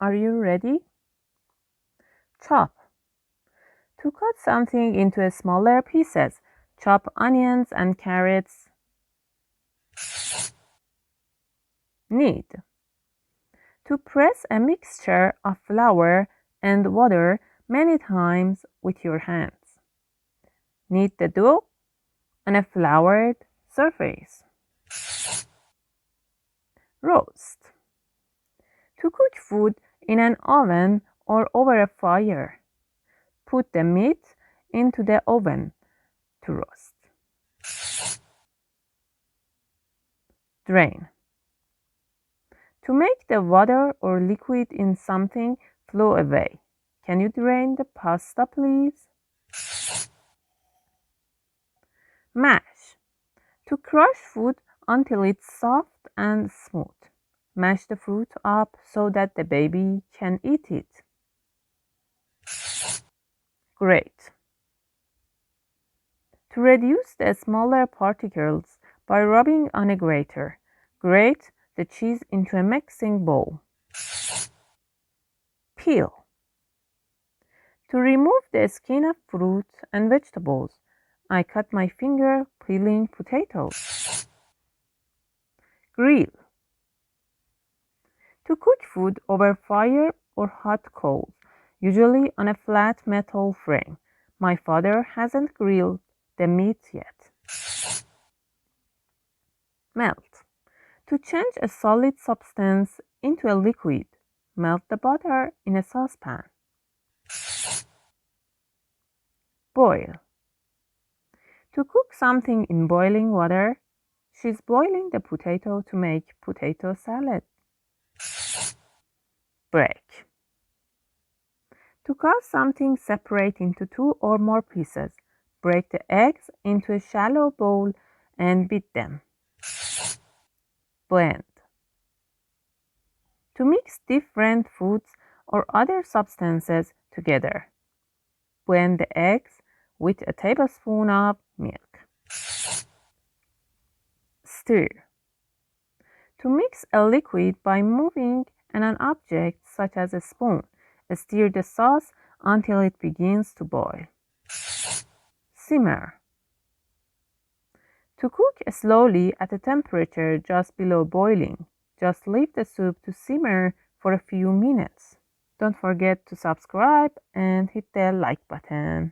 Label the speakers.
Speaker 1: Are you ready? Chop. To cut something into smaller pieces, chop onions and carrots. Knead. To press a mixture of flour and water many times with your hands. Knead the dough on a floured surface. Roast. To cook food in an oven or over a fire. Put the meat into the oven to roast. Drain. To make the water or liquid in something flow away. Can you drain the pasta, please? Mash. To crush food until it's soft and smooth. Mash the fruit up so that the baby can eat it. Grate. To reduce the smaller particles by rubbing on a grater, grate the cheese into a mixing bowl. Peel. To remove the skin of fruit and vegetables, I cut my finger peeling potatoes. Grill. To cook food over fire or hot coals, usually on a flat metal frame. My father hasn't grilled the meat yet. Melt. To change a solid substance into a liquid, melt the butter in a saucepan. Boil. To cook something in boiling water, she's boiling the potato to make potato salad. Break. To cut something separate into 2 or more pieces, break the eggs into a shallow bowl and beat them. Blend. To mix different foods or other substances together. Blend the eggs with a tablespoon of milk. Stir. To mix a liquid by moving an object such as a spoon, stir the sauce until it begins to boil. Simmer. To cook slowly at a temperature just below boiling, just leave the soup to simmer for a few minutes. Don't forget to subscribe and hit the like button.